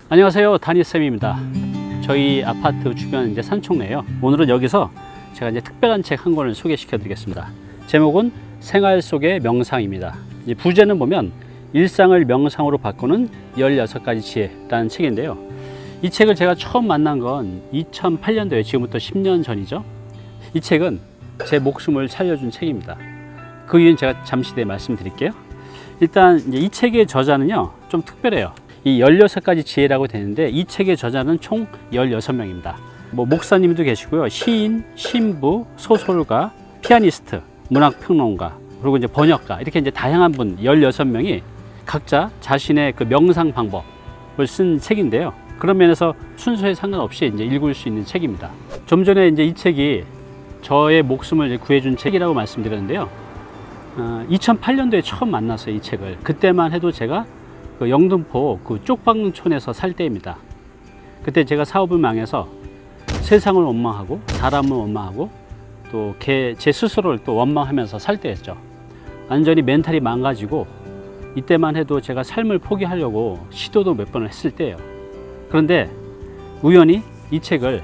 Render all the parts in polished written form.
안녕하세요, 다니쌤입니다. 저희 아파트 주변 이제 산촌네요. 오늘은 여기서 제가 이제 특별한 책 한 권을 소개시켜 드리겠습니다. 제목은 생활 속의 명상입니다. 이제 부제는 보면 일상을 명상으로 바꾸는 16가지 지혜라는 책인데요. 이 책을 제가 처음 만난 건 2008년도에 지금부터 10년 전이죠. 이 책은 제 목숨을 살려준 책입니다. 그 이유는 제가 잠시 뒤에 말씀드릴게요. 일단 이제 이 책의 저자는요, 좀 특별해요. 이 16가지 지혜라고 되는데 이 책의 저자는 총 16명입니다. 목사님도 계시고요. 시인, 신부, 소설가, 피아니스트, 문학평론가, 그리고 이제 번역가, 이렇게 이제 다양한 분 16명이 각자 자신의 그 명상 방법을 쓴 책인데요. 그런 면에서 순서에 상관없이 이제 읽을 수 있는 책입니다. 좀 전에 이제 이 책이 저의 목숨을 구해준 책이라고 말씀드렸는데요. 2008년도에 처음 만났어요, 이 책을. 그때만 해도 제가 그 영등포 그 쪽방촌에서 살 때입니다. 그때 제가 사업을 망해서 세상을 원망하고 사람을 원망하고 또 제 스스로를 또 원망하면서 살 때였죠. 완전히 멘탈이 망가지고 이때만 해도 제가 삶을 포기하려고 시도도 몇 번을 했을 때예요. 그런데 우연히 이 책을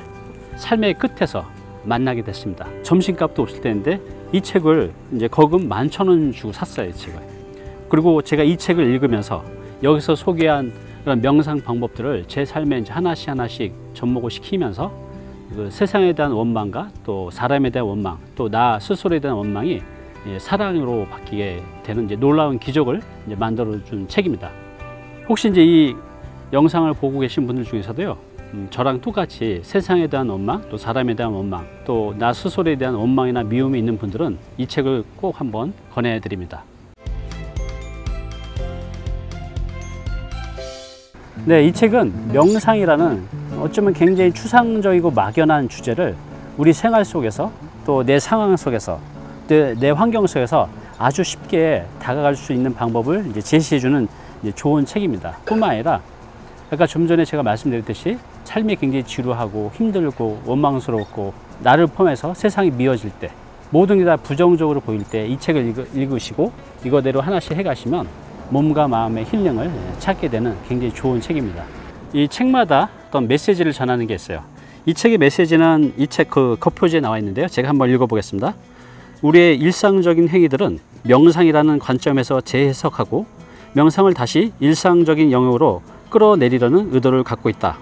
삶의 끝에서 만나게 됐습니다. 점심값도 없을 때인데 이 책을 이제 거금 11,000원 주고 샀어요, 이 책을. 그리고 제가 이 책을 읽으면서 여기서 소개한 그런 명상 방법들을 제 삶에 이제 하나씩 접목을 시키면서 그 세상에 대한 원망과 또 사람에 대한 원망, 또 나 스스로에 대한 원망이 사랑으로 바뀌게 되는 이제 놀라운 기적을 이제 만들어준 책입니다. 혹시 이제 이 영상을 보고 계신 분들 중에서도요, 저랑 똑같이 세상에 대한 원망, 또 사람에 대한 원망, 또 나 스스로에 대한 원망이나 미움이 있는 분들은 이 책을 꼭 한번 권해드립니다. 네, 이 책은 명상이라는 어쩌면 굉장히 추상적이고 막연한 주제를 우리 생활 속에서 또 내 상황 속에서 내 환경 속에서 아주 쉽게 다가갈 수 있는 방법을 이제 제시해주는 좋은 책입니다. 뿐만 아니라 아까 좀 전에 제가 말씀드렸듯이 삶이 굉장히 지루하고 힘들고 원망스럽고 나를 포함해서 세상이 미워질 때, 모든 게 다 부정적으로 보일 때 이 책을 읽으시고 이거대로 하나씩 해가시면 몸과 마음의 힐링을 찾게 되는 굉장히 좋은 책입니다. 이 책마다 어떤 메시지를 전하는 게 있어요. 이 책의 메시지는 이 책 그 겉표지에 나와 있는데요. 제가 한번 읽어보겠습니다. 우리의 일상적인 행위들은 명상이라는 관점에서 재해석하고 명상을 다시 일상적인 영역으로 끌어내리려는 의도를 갖고 있다.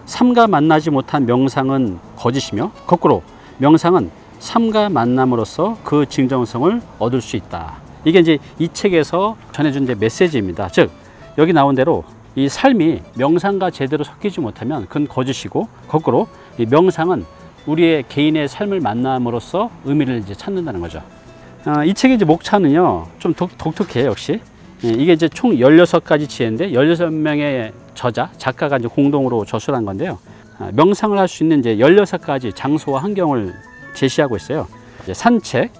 삶과 만나지 못한 명상은 거짓이며 거꾸로 명상은 삶과 만남으로써 그 진정성을 얻을 수 있다. 이게 이제 이 책에서 전해준 이제 메시지입니다. 즉 여기 나온 대로 이 삶이 명상과 제대로 섞이지 못하면 그건 거짓이고, 거꾸로 이 명상은 우리의 개인의 삶을 만남으로써 의미를 이제 찾는다는 거죠. 이 책의 이제 목차는요, 좀 독특해요, 역시. 이게 이제 총 16가지 지혜인데 16명의 작가가 이제 공동으로 저술한 건데요. 명상을 할 수 있는 이제 16가지 장소와 환경을 제시하고 있어요. 이제 산책,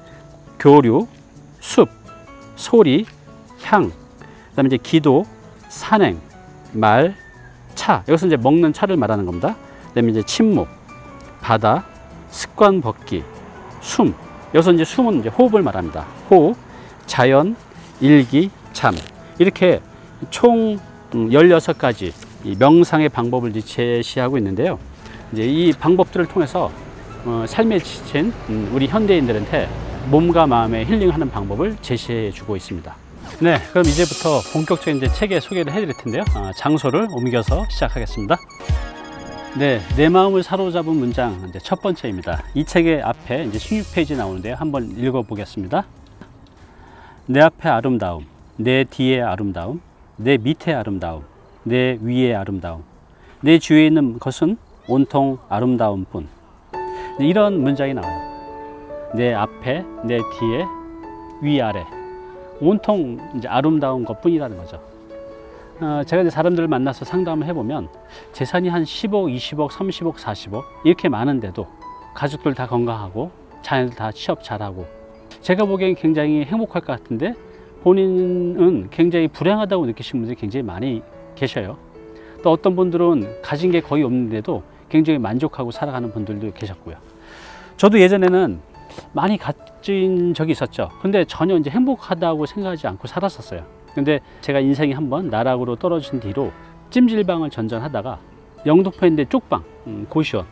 교류, 숲, 소리, 향, 그다음에 이제 기도, 산행, 말, 차. 여기서 이제 먹는 차를 말하는 겁니다. 그다음에 이제 침묵, 바다, 습관 벗기, 숨. 여기서 이제 숨은 이제 호흡을 말합니다. 호흡, 자연, 일기, 잠. 이렇게 총 16가지 이 명상의 방법을 제시하고 있는데요. 이제 이 방법들을 통해서 삶에 지친 우리 현대인들한테 몸과 마음의 힐링하는 방법을 제시해 주고 있습니다. 네, 그럼 이제부터 본격적인 이제 책의 소개를 해드릴 텐데요. 장소를 옮겨서 시작하겠습니다. 네, 내 마음을 사로잡은 문장 이제 첫 번째입니다. 이 책의 앞에 이제 16페이지 나오는데요. 한번 읽어보겠습니다. 내 앞에 아름다움, 내 뒤에 아름다움, 내 밑에 아름다움, 내 위에 아름다움, 내 주위에 있는 것은 온통 아름다움뿐. 이런 문장이 나와요. 내 앞에, 내 뒤에, 위아래, 온통 이제 아름다운 것뿐이라는 거죠. 제가 이제 사람들을 만나서 상담을 해보면 재산이 한 10억, 20억, 30억, 40억 이렇게 많은데도 가족들 다 건강하고 자녀들 다 취업 잘하고 제가 보기엔 굉장히 행복할 것 같은데 본인은 굉장히 불행하다고 느끼시는 분들이 굉장히 많이 계셔요. 또 어떤 분들은 가진 게 거의 없는데도 굉장히 만족하고 살아가는 분들도 계셨고요. 저도 예전에는 많이 가진 적이 있었죠. 근데 전혀 이제 행복하다고 생각하지 않고 살았었어요. 근데 제가 인생이 한번 나락으로 떨어진 뒤로 찜질방을 전전하다가 영등포인데 쪽방 고시원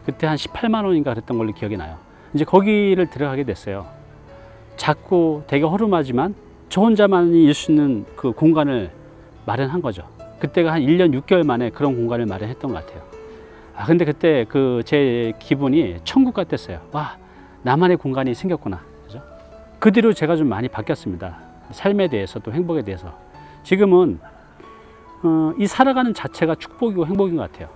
그때 한 18만 원인가 그랬던 걸로 기억이 나요. 이제 거기를 들어가게 됐어요. 작고 되게 허름하지만 저 혼자만이 있을 수 있는 그 공간을 마련한 거죠. 그때가 한 1년 6개월 만에 그런 공간을 마련했던 것 같아요. 근데 그때 그 제 기분이 천국 같았어요. 와, 나만의 공간이 생겼구나. 그죠? 그 뒤로 제가 좀 많이 바뀌었습니다. 삶에 대해서 또 행복에 대해서. 지금은 이 살아가는 자체가 축복이고 행복인 것 같아요.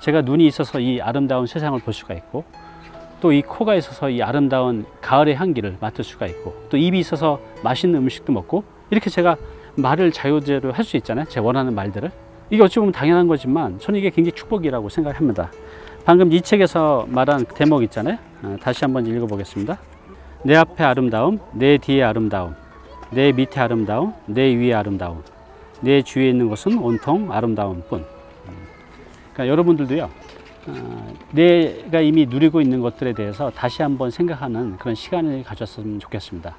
제가 눈이 있어서 이 아름다운 세상을 볼 수가 있고, 또 이 코가 있어서 이 아름다운 가을의 향기를 맡을 수가 있고, 또 입이 있어서 맛있는 음식도 먹고, 이렇게 제가 말을 자유제로 할 수 있잖아요. 제 원하는 말들을. 이게 어찌 보면 당연한 거지만 저는 이게 굉장히 축복이라고 생각합니다. 방금 이 책에서 말한 대목 있잖아요. 다시 한번 읽어보겠습니다. 내 앞에 아름다움, 내 뒤에 아름다움, 내 밑에 아름다움, 내 위에 아름다움, 내 주위에 있는 것은 온통 아름다움 뿐. 그러니까 여러분들도요, 내가 이미 누리고 있는 것들에 대해서 다시 한번 생각하는 그런 시간을 가졌으면 좋겠습니다.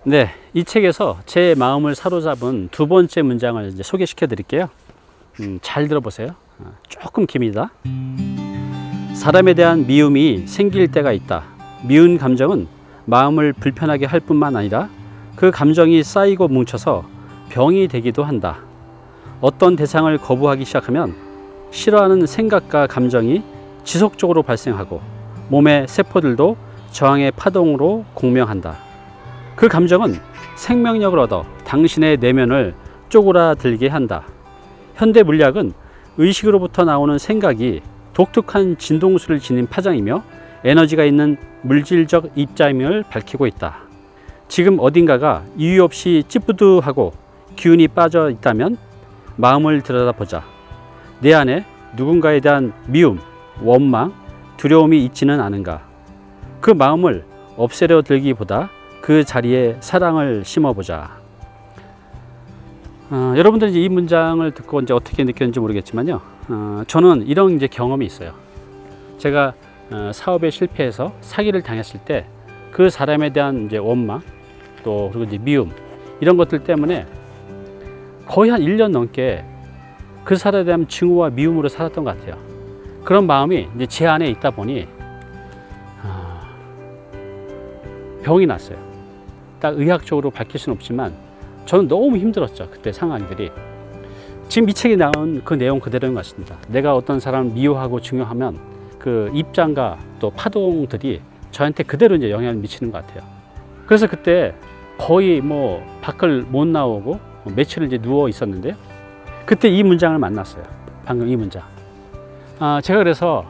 네, 이 책에서 제 마음을 사로잡은 두 번째 문장을 이제 소개시켜 드릴게요. 잘 들어보세요. 조금 깁니다. 사람에 대한 미움이 생길 때가 있다. 미운 감정은 마음을 불편하게 할 뿐만 아니라 그 감정이 쌓이고 뭉쳐서 병이 되기도 한다. 어떤 대상을 거부하기 시작하면 싫어하는 생각과 감정이 지속적으로 발생하고 몸의 세포들도 저항의 파동으로 공명한다. 그 감정은 생명력을 얻어 당신의 내면을 쪼그라들게 한다. 현대 물리학은 의식으로부터 나오는 생각이 독특한 진동수를 지닌 파장이며 에너지가 있는 물질적 입자임을 밝히고 있다. 지금 어딘가가 이유 없이 찌뿌드하고 기운이 빠져 있다면 마음을 들여다보자. 내 안에 누군가에 대한 미움, 원망, 두려움이 있지는 않은가. 그 마음을 없애려 들기보다 그 자리에 사랑을 심어보자. 여러분들이 이제 이 문장을 듣고 이제 어떻게 느꼈는지 모르겠지만요. 저는 이런 이제 경험이 있어요. 제가 사업에 실패해서 사기를 당했을 때 그 사람에 대한 이제 원망, 또 그리고 이제 미움 이런 것들 때문에 거의 한 1년 넘게 그 사람에 대한 증오와 미움으로 살았던 것 같아요. 그런 마음이 이제 제 안에 있다 보니 병이 났어요. 딱 의학적으로 밝힐 수는 없지만 저는 너무 힘들었죠. 그때 상황들이. 지금 이 책에 나온 그 내용 그대로인 것 같습니다. 내가 어떤 사람을 미워하고 증오하면 그 입장과 또 파동들이 저한테 그대로 이제 영향을 미치는 것 같아요. 그래서 그때 거의 뭐 밖을 못 나오고 며칠을 이제 누워 있었는데요. 그때 이 문장을 만났어요. 방금 이 문장. 제가 그래서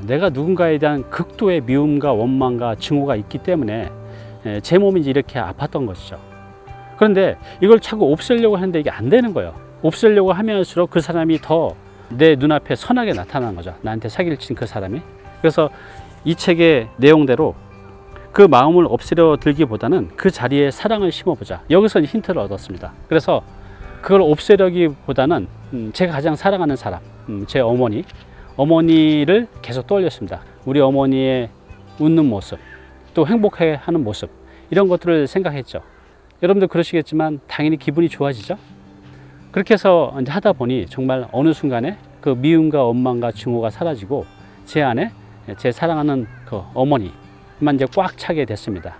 내가 누군가에 대한 극도의 미움과 원망과 증오가 있기 때문에 제 몸이 이제 이렇게 아팠던 것이죠. 그런데 이걸 자꾸 없애려고 하는데 이게 안 되는 거예요. 없애려고 하면 할수록 그 사람이 더 내 눈앞에 선하게 나타나는 거죠. 나한테 사기를 친 그 사람이. 그래서 이 책의 내용대로 그 마음을 없애려 들기보다는 그 자리에 사랑을 심어보자. 여기서 힌트를 얻었습니다. 그래서 그걸 없애려기보다는 제가 가장 사랑하는 사람, 제 어머니를 계속 떠올렸습니다. 우리 어머니의 웃는 모습, 또 행복해하는 모습, 이런 것들을 생각했죠. 여러분들 그러시겠지만 당연히 기분이 좋아지죠. 그렇게 해서 이제 하다 보니 정말 어느 순간에 그 미움과 원망과 증오가 사라지고 제 안에 제 사랑하는 그 어머니만 이제 꽉 차게 됐습니다.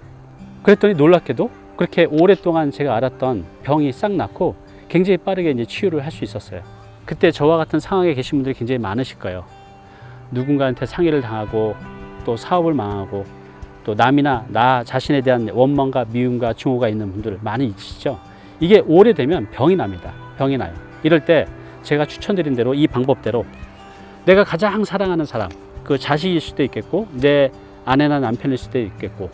그랬더니 놀랍게도 그렇게 오랫동안 제가 알았던 병이 싹 낫고 굉장히 빠르게 이제 치유를 할 수 있었어요. 그때 저와 같은 상황에 계신 분들이 굉장히 많으실 거예요. 누군가한테 상해를 당하고 또 사업을 망하고 또 남이나 나 자신에 대한 원망과 미움과 증오가 있는 분들 많이 있으시죠. 이게 오래되면 병이 납니다. 병이 나요. 이럴 때 제가 추천드린 대로 이 방법대로 내가 가장 사랑하는 사람, 그 자식일 수도 있겠고 내 아내나 남편일 수도 있겠고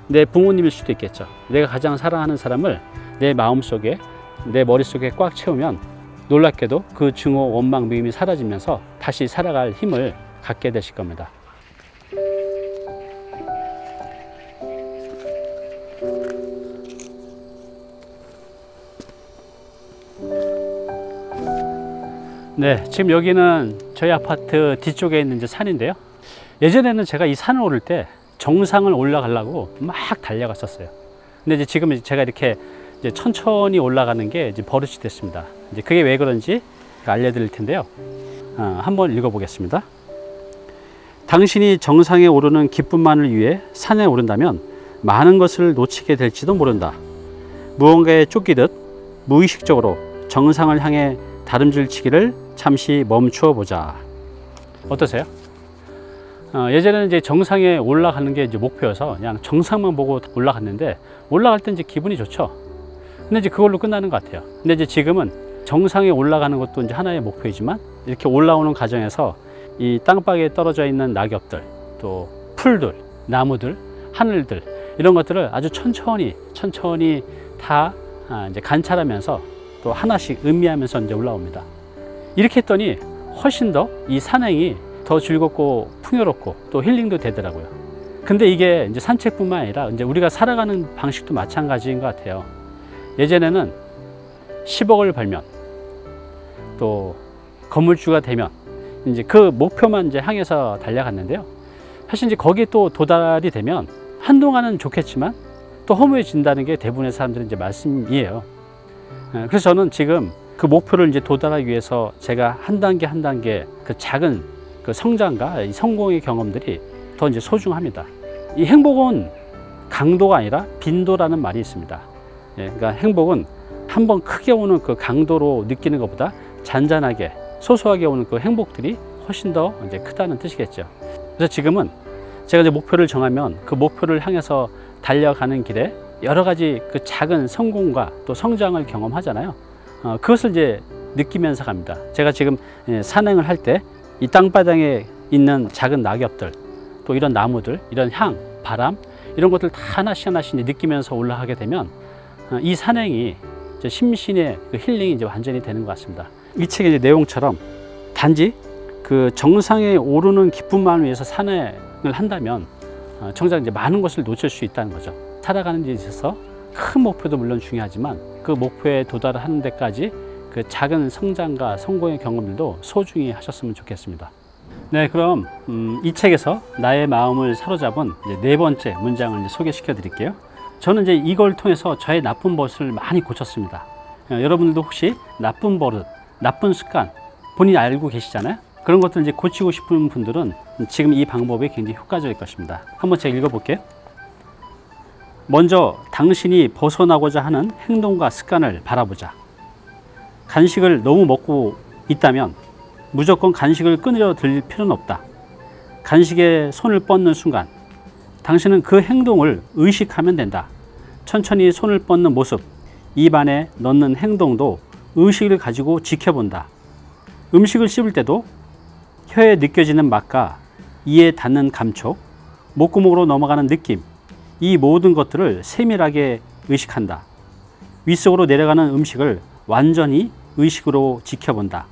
내 부모님일 수도 있겠죠. 내가 가장 사랑하는 사람을 내 마음속에 내 머릿속에 꽉 채우면 놀랍게도 그 증오, 원망, 미움이 사라지면서 다시 살아갈 힘을 갖게 되실 겁니다. 네, 지금 여기는 저희 아파트 뒤쪽에 있는 이제 산인데요. 예전에는 제가 이 산을 오를 때 정상을 올라가려고 막 달려갔었어요. 근데 이제 지금 제가 이렇게 이제 천천히 올라가는 게 이제 버릇이 됐습니다. 이제 그게 왜 그런지 알려드릴 텐데요. 한번 읽어보겠습니다. 당신이 정상에 오르는 기쁨만을 위해 산에 오른다면 많은 것을 놓치게 될지도 모른다. 무언가에 쫓기듯 무의식적으로 정상을 향해 다름질치기를 잠시 멈추어 보자. 어떠세요? 예전에는 이제 정상에 올라가는 게 이제 목표여서 그냥 정상만 보고 올라갔는데, 올라갈 때 이제 기분이 좋죠. 근데 이제 그걸로 끝나는 것 같아요. 근데 이제 지금은 정상에 올라가는 것도 이제 하나의 목표이지만, 이렇게 올라오는 과정에서 이 땅바닥에 떨어져 있는 낙엽들, 또 풀들, 나무들, 하늘들, 이런 것들을 아주 천천히 다 이제 관찰하면서 또 하나씩 음미하면서 이제 올라옵니다. 이렇게 했더니 훨씬 더 이 산행이 더 즐겁고 풍요롭고 또 힐링도 되더라고요. 근데 이게 이제 산책뿐만 아니라 이제 우리가 살아가는 방식도 마찬가지인 것 같아요. 예전에는 10억을 벌면, 또 건물주가 되면 이제 그 목표만 이제 향해서 달려갔는데요. 사실 이제 거기에 또 도달이 되면 한동안은 좋겠지만 또 허무해진다는 게 대부분의 사람들의 이제 말씀이에요. 그래서 저는 지금 그 목표를 이제 도달하기 위해서 제가 한 단계 한 단계 그 작은 그 성장과 이 성공의 경험들이 더 이제 소중합니다. 이 행복은 강도가 아니라 빈도라는 말이 있습니다. 그러니까 행복은 한번 크게 오는 그 강도로 느끼는 것보다 잔잔하게 소소하게 오는 그 행복들이 훨씬 더 이제 크다는 뜻이겠죠. 그래서 지금은 제가 이제 목표를 정하면 그 목표를 향해서 달려가는 길에 여러 가지 그 작은 성공과 또 성장을 경험하잖아요. 그것을 이제 느끼면서 갑니다. 제가 지금 산행을 할 때 이 땅바닥에 있는 작은 낙엽들, 또 이런 나무들, 이런 향, 바람, 이런 것들 다 하나씩 느끼면서 올라가게 되면 이 산행이 이제 심신의 그 힐링이 이제 완전히 되는 것 같습니다. 이 책의 이제 내용처럼 단지 그 정상에 오르는 기쁨만을 위해서 산행을 한다면 정작 이제 많은 것을 놓칠 수 있다는 거죠. 살아가는 데 있어서 큰 목표도 물론 중요하지만 그 목표에 도달하는 데까지 그 작은 성장과 성공의 경험들도 소중히 하셨으면 좋겠습니다. 네, 그럼 이 책에서 나의 마음을 사로잡은 이제 네 번째 문장을 이제 소개시켜 드릴게요. 저는 이제 이걸 통해서 저의 나쁜 버릇을 많이 고쳤습니다. 여러분들도 혹시 나쁜 버릇, 나쁜 습관 본인이 알고 계시잖아요. 그런 것들 이제 고치고 싶은 분들은 지금 이 방법이 굉장히 효과적일 것입니다. 한번 제가 읽어볼게요. 먼저 당신이 벗어나고자 하는 행동과 습관을 바라보자. 간식을 너무 먹고 있다면 무조건 간식을 끊으려 들 필요는 없다. 간식에 손을 뻗는 순간 당신은 그 행동을 의식하면 된다. 천천히 손을 뻗는 모습, 입 안에 넣는 행동도 의식을 가지고 지켜본다. 음식을 씹을 때도 혀에 느껴지는 맛과 이에 닿는 감촉, 목구멍으로 넘어가는 느낌, 이 모든 것들을 세밀하게 의식한다. 윗속으로 내려가는 음식을 완전히 의식으로 지켜본다.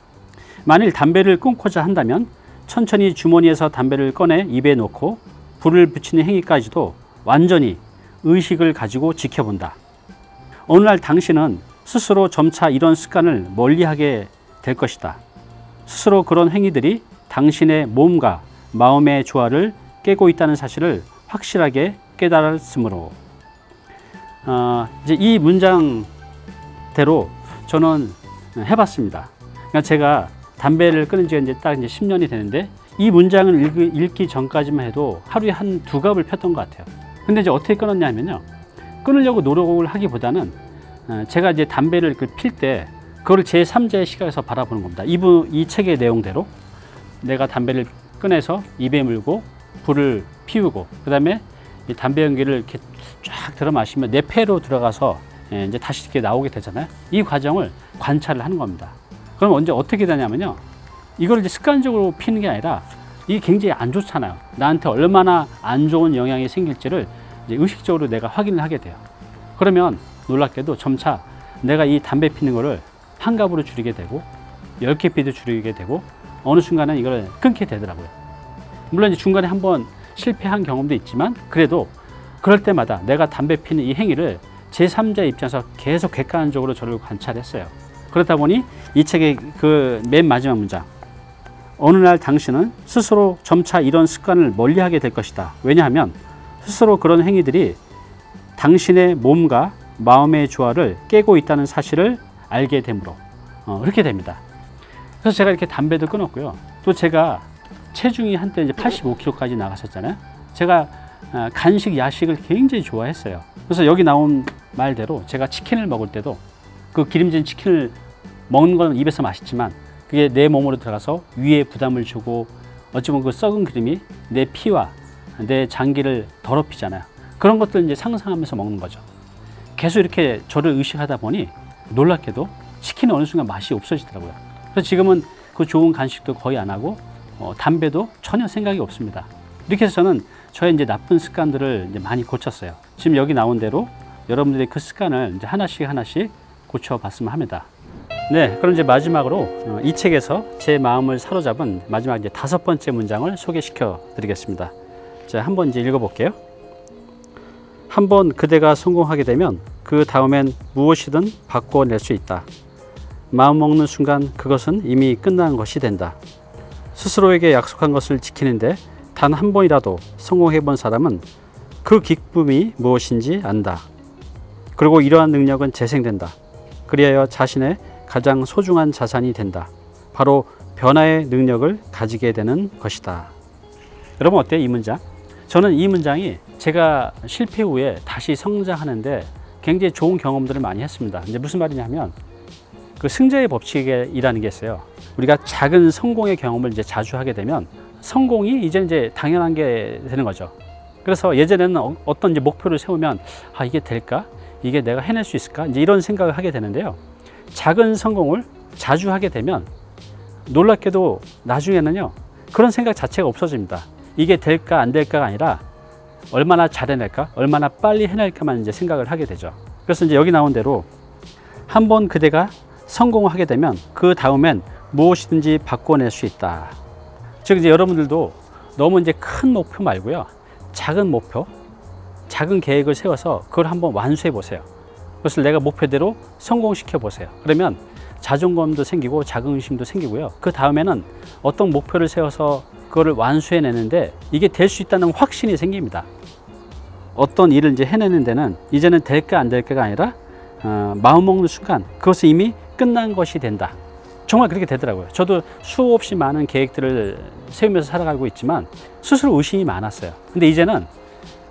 만일 담배를 끊고자 한다면 천천히 주머니에서 담배를 꺼내 입에 넣고 불을 붙이는 행위까지도 완전히 의식을 가지고 지켜본다. 어느 날 당신은 스스로 점차 이런 습관을 멀리하게 될 것이다. 스스로 그런 행위들이 당신의 몸과 마음의 조화를 깨고 있다는 사실을 확실하게 깨달았으므로. 이제 이 문장대로 저는 해봤습니다. 그러니까 제가 담배를 끊은 지가 이제 딱 이제 10년이 되는데 이 문장을 읽기 전까지만 해도 하루에 한 2갑을 폈던 것 같아요. 근데 이제 어떻게 끊었냐면요. 끊으려고 노력을 하기보다는 제가 이제 담배를 필 때 그걸 제3자의 시각에서 바라보는 겁니다. 이 책의 내용대로 내가 담배를 꺼내서 입에 물고 불을 피우고 그 다음에 이 담배 연기를 이렇게 쫙 들어 마시면 내 폐로 들어가서 이제 다시 이렇게 나오게 되잖아요. 이 과정을 관찰을 하는 겁니다. 그럼 언제 어떻게 되냐면요. 이걸 이제 습관적으로 피는 게 아니라 이게 굉장히 안 좋잖아요. 나한테 얼마나 안 좋은 영향이 생길지를 이제 의식적으로 내가 확인을 하게 돼요. 그러면 놀랍게도 점차 내가 이 담배 피는 거를 한 갑으로 줄이게 되고 10개 피도 줄이게 되고 어느 순간은 이걸 끊게 되더라고요. 물론 이제 중간에 한번 실패한 경험도 있지만 그래도 그럴 때마다 내가 담배 피는 이 행위를 제3자 입장에서 계속 객관적으로 저를 관찰했어요. 그렇다 보니 이 책의 그 맨 마지막 문장, 어느 날 당신은 스스로 점차 이런 습관을 멀리하게 될 것이다. 왜냐하면 스스로 그런 행위들이 당신의 몸과 마음의 조화를 깨고 있다는 사실을 알게 되므로 그렇게 됩니다. 그래서 제가 이렇게 담배도 끊었고요. 또 제가 체중이 한때 이제 85kg까지 나갔었잖아요. 제가 간식, 야식을 굉장히 좋아했어요. 그래서 여기 나온 말대로 제가 치킨을 먹을 때도 그 기름진 치킨을 먹는 건 입에서 맛있지만 그게 내 몸으로 들어가서 위에 부담을 주고 어찌 보면 그 썩은 기름이 내 피와 내 장기를 더럽히잖아요. 그런 것들 이제 상상하면서 먹는 거죠. 계속 이렇게 저를 의식하다 보니 놀랍게도 치킨이 어느 순간 맛이 없어지더라고요. 그래서 지금은 그 좋은 간식도 거의 안 하고 담배도 전혀 생각이 없습니다. 이렇게 해서 저는 저의 이제 나쁜 습관들을 이제 많이 고쳤어요. 지금 여기 나온 대로 여러분들이 그 습관을 이제 하나씩 고쳐봤으면 합니다. 네, 그럼 이제 마지막으로 이 책에서 제 마음을 사로잡은 마지막 이제 5번째 문장을 소개시켜 드리겠습니다. 자, 한번 이제 읽어볼게요. 한번 그대가 성공하게 되면 그 다음엔 무엇이든 바꿔낼 수 있다. 마음 먹는 순간 그것은 이미 끝난 것이 된다. 스스로에게 약속한 것을 지키는데 단 한 번이라도 성공해 본 사람은 그 기쁨이 무엇인지 안다. 그리고 이러한 능력은 재생된다. 그리하여 자신의 가장 소중한 자산이 된다. 바로 변화의 능력을 가지게 되는 것이다. 여러분 어때요, 이 문장? 저는 이 문장이 제가 실패 후에 다시 성장하는데 굉장히 좋은 경험들을 많이 했습니다. 이제 무슨 말이냐면 그 승자의 법칙이라는 게 있어요. 우리가 작은 성공의 경험을 이제 자주 하게 되면 성공이 이제 당연한 게 되는 거죠. 그래서 예전에는 어떤 이제 목표를 세우면 이게 될까? 이게 내가 해낼 수 있을까? 이제 이런 생각을 하게 되는데요. 작은 성공을 자주 하게 되면 놀랍게도 나중에는요, 그런 생각 자체가 없어집니다. 이게 될까 안 될까가 아니라 얼마나 잘 해낼까, 얼마나 빨리 해낼까만 이제 생각을 하게 되죠. 그래서 이제 여기 나온 대로 한번 그대가 성공하게 되면 그 다음엔 무엇이든지 바꿔낼 수 있다. 즉 이제 여러분들도 너무 이제 큰 목표 말고요, 작은 목표, 작은 계획을 세워서 그걸 한번 완수해 보세요. 그것을 내가 목표대로 성공시켜 보세요. 그러면 자존감도 생기고 자긍심도 생기고요. 그 다음에는 어떤 목표를 세워서 그거를 완수해 내는데 이게 될 수 있다는 확신이 생깁니다. 어떤 일을 이제 해내는 데는 이제는 될까 안 될까가 아니라 마음 먹는 순간 그것은 이미 끝난 것이 된다. 정말 그렇게 되더라고요. 저도 수없이 많은 계획들을 세우면서 살아가고 있지만 스스로 의심이 많았어요. 근데 이제는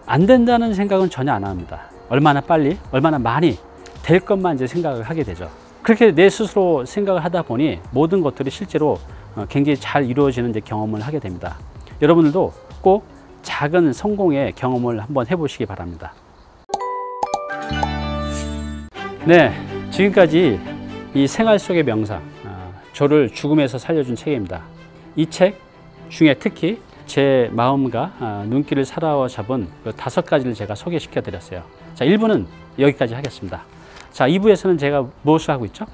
안 된다는 생각은 전혀 안 합니다. 얼마나 빨리, 얼마나 많이 될 것만 이제 생각을 하게 되죠. 그렇게 내 스스로 생각을 하다 보니 모든 것들이 실제로 굉장히 잘 이루어지는 이제 경험을 하게 됩니다. 여러분들도 꼭 작은 성공의 경험을 한번 해보시기 바랍니다. 네, 지금까지 이 생활 속의 명상, 저를 죽음에서 살려준 책입니다. 이 책 중에 특히 제 마음과 눈길을 사로잡은 그 5가지를 제가 소개시켜 드렸어요. 자, 1부는 여기까지 하겠습니다. 자, 2부에서는 제가 무엇을 하고 있죠?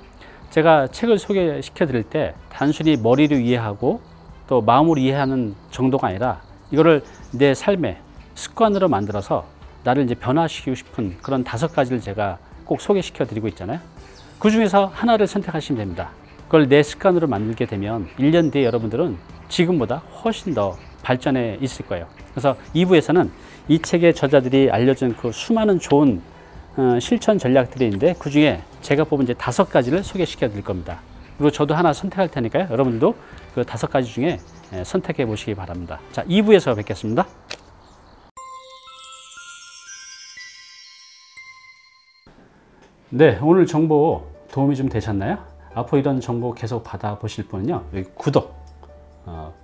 제가 책을 소개시켜 드릴 때 단순히 머리로 이해하고 또 마음으로 이해하는 정도가 아니라 이거를 내 삶의 습관으로 만들어서 나를 이제 변화시키고 싶은 그런 5가지를 제가 꼭 소개시켜 드리고 있잖아요. 그 중에서 하나를 선택하시면 됩니다. 그걸 내 습관으로 만들게 되면 1년 뒤에 여러분들은 지금보다 훨씬 더 발전해 있을 거예요. 그래서 2부에서는 이 책의 저자들이 알려준 그 수많은 좋은 실천 전략들이 있는데 그 중에 제가 뽑은 이제 5가지를 소개시켜 드릴 겁니다. 그리고 저도 하나 선택할 테니까요. 여러분들도 그 5가지 중에 선택해 보시기 바랍니다. 자, 2부에서 뵙겠습니다. 네, 오늘 정보 도움이 좀 되셨나요? 앞으로 이런 정보 계속 받아보실 분은요, 여기 구독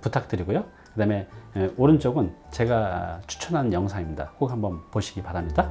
부탁드리고요. 그 다음에 오른쪽은 제가 추천하는 영상입니다. 꼭 한번 보시기 바랍니다.